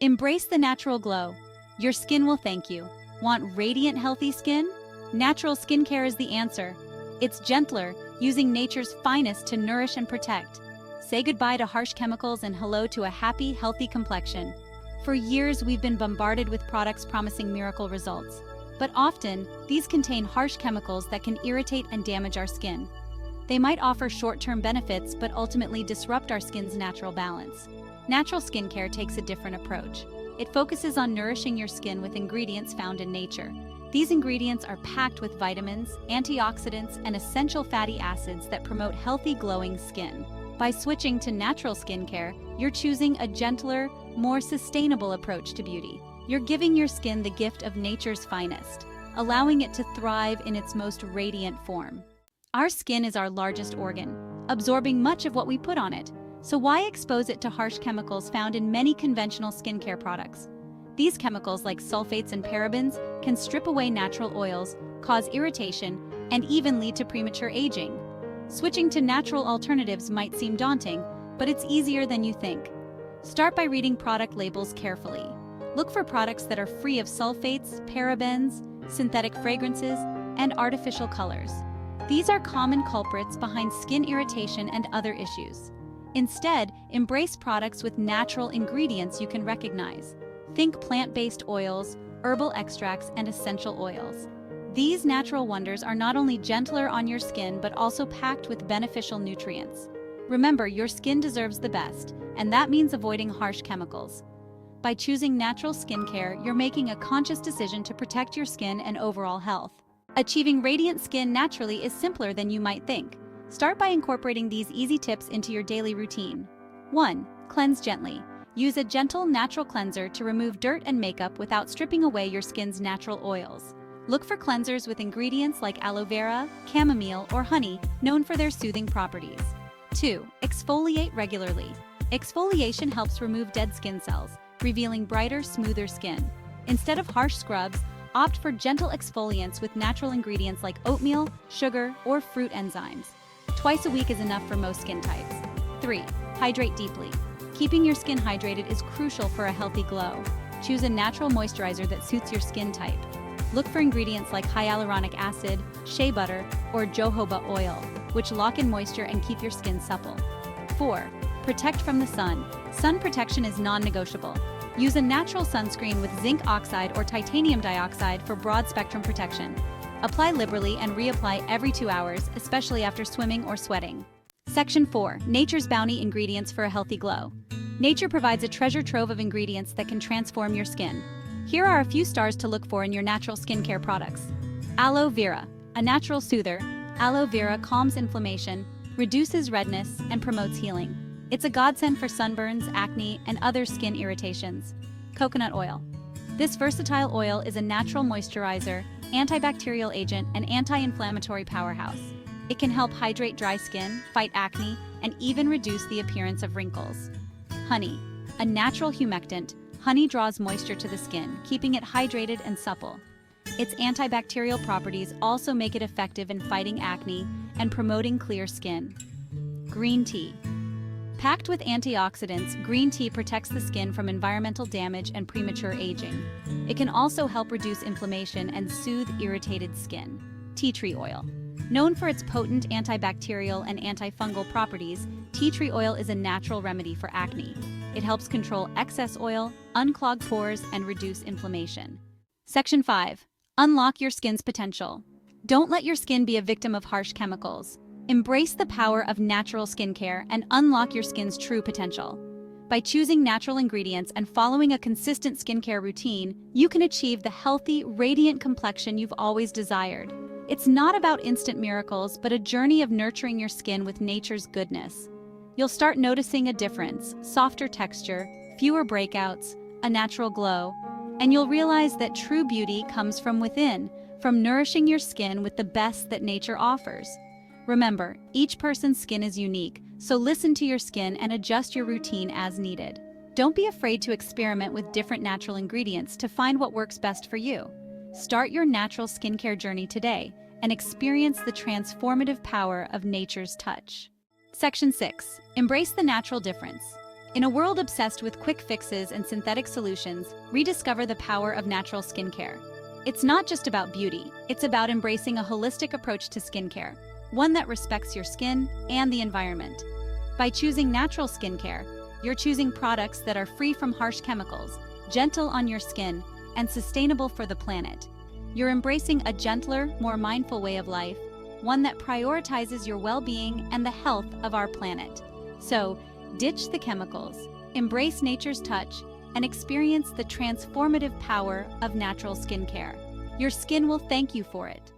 Embrace the natural glow. Your skin will thank you. Want radiant, healthy skin? Natural skincare is the answer. It's gentler, using nature's finest to nourish and protect. Say goodbye to harsh chemicals and hello to a happy, healthy complexion. For years, we've been bombarded with products promising miracle results. But often, these contain harsh chemicals that can irritate and damage our skin. They might offer short-term benefits, but ultimately disrupt our skin's natural balance. Natural skincare takes a different approach. It focuses on nourishing your skin with ingredients found in nature. These ingredients are packed with vitamins, antioxidants, and essential fatty acids that promote healthy, glowing skin. By switching to natural skincare, you're choosing a gentler, more sustainable approach to beauty. You're giving your skin the gift of nature's finest, allowing it to thrive in its most radiant form. Our skin is our largest organ, absorbing much of what we put on it. So why expose it to harsh chemicals found in many conventional skincare products? These chemicals, like sulfates and parabens, can strip away natural oils, cause irritation, and even lead to premature aging. Switching to natural alternatives might seem daunting, but it's easier than you think. Start by reading product labels carefully. Look for products that are free of sulfates, parabens, synthetic fragrances, and artificial colors. These are common culprits behind skin irritation and other issues. Instead, embrace products with natural ingredients you can recognize. Think plant-based oils, herbal extracts, and essential oils. These natural wonders are not only gentler on your skin, but also packed with beneficial nutrients. Remember, your skin deserves the best, and that means avoiding harsh chemicals. By choosing natural skincare, you're making a conscious decision to protect your skin and overall health. Achieving radiant skin naturally is simpler than you might think. Start by incorporating these easy tips into your daily routine. 1. Cleanse gently. Use a gentle, natural cleanser to remove dirt and makeup without stripping away your skin's natural oils. Look for cleansers with ingredients like aloe vera, chamomile, or honey, known for their soothing properties. 2. Exfoliate regularly. Exfoliation helps remove dead skin cells, revealing brighter, smoother skin. Instead of harsh scrubs, opt for gentle exfoliants with natural ingredients like oatmeal, sugar, or fruit enzymes. Twice a week is enough for most skin types. 3. Hydrate deeply. Keeping your skin hydrated is crucial for a healthy glow. Choose a natural moisturizer that suits your skin type. Look for ingredients like hyaluronic acid, shea butter, or jojoba oil, which lock in moisture and keep your skin supple. 4. Protect from the sun. Sun protection is non-negotiable. Use a natural sunscreen with zinc oxide or titanium dioxide for broad-spectrum protection. Apply liberally and reapply every 2 hours, especially after swimming or sweating. Section 4. Nature's Bounty Ingredients for a Healthy Glow. Nature provides a treasure trove of ingredients that can transform your skin. Here are a few stars to look for in your natural skincare products. Aloe vera, a natural soother. Aloe vera calms inflammation, reduces redness, and promotes healing. It's a godsend for sunburns, acne, and other skin irritations. Coconut oil. This versatile oil is a natural moisturizer, antibacterial agent, and anti-inflammatory powerhouse. It can help hydrate dry skin, fight acne, and even reduce the appearance of wrinkles. Honey, a natural humectant. Honey draws moisture to the skin, keeping it hydrated and supple. Its antibacterial properties also make it effective in fighting acne and promoting clear skin. Green tea. Packed with antioxidants, green tea protects the skin from environmental damage and premature aging. It can also help reduce inflammation and soothe irritated skin. Tea tree oil. Known for its potent antibacterial and antifungal properties, tea tree oil is a natural remedy for acne. It helps control excess oil, unclog pores, and reduce inflammation. Section 5. Unlock your skin's potential. Don't let your skin be a victim of harsh chemicals. Embrace the power of natural skincare and unlock your skin's true potential. By choosing natural ingredients and following a consistent skincare routine, you can achieve the healthy, radiant complexion you've always desired. It's not about instant miracles, but a journey of nurturing your skin with nature's goodness. You'll start noticing a difference: softer texture, fewer breakouts, a natural glow, and you'll realize that true beauty comes from within, from nourishing your skin with the best that nature offers. Remember, each person's skin is unique, so listen to your skin and adjust your routine as needed. Don't be afraid to experiment with different natural ingredients to find what works best for you. Start your natural skincare journey today and experience the transformative power of nature's touch. Section 6. Embrace the natural difference. In a world obsessed with quick fixes and synthetic solutions, rediscover the power of natural skincare. It's not just about beauty, it's about embracing a holistic approach to skincare, one that respects your skin and the environment. By choosing natural skincare, you're choosing products that are free from harsh chemicals, gentle on your skin, and sustainable for the planet. You're embracing a gentler, more mindful way of life, one that prioritizes your well-being and the health of our planet. So, ditch the chemicals, embrace nature's touch, and experience the transformative power of natural skincare. Your skin will thank you for it.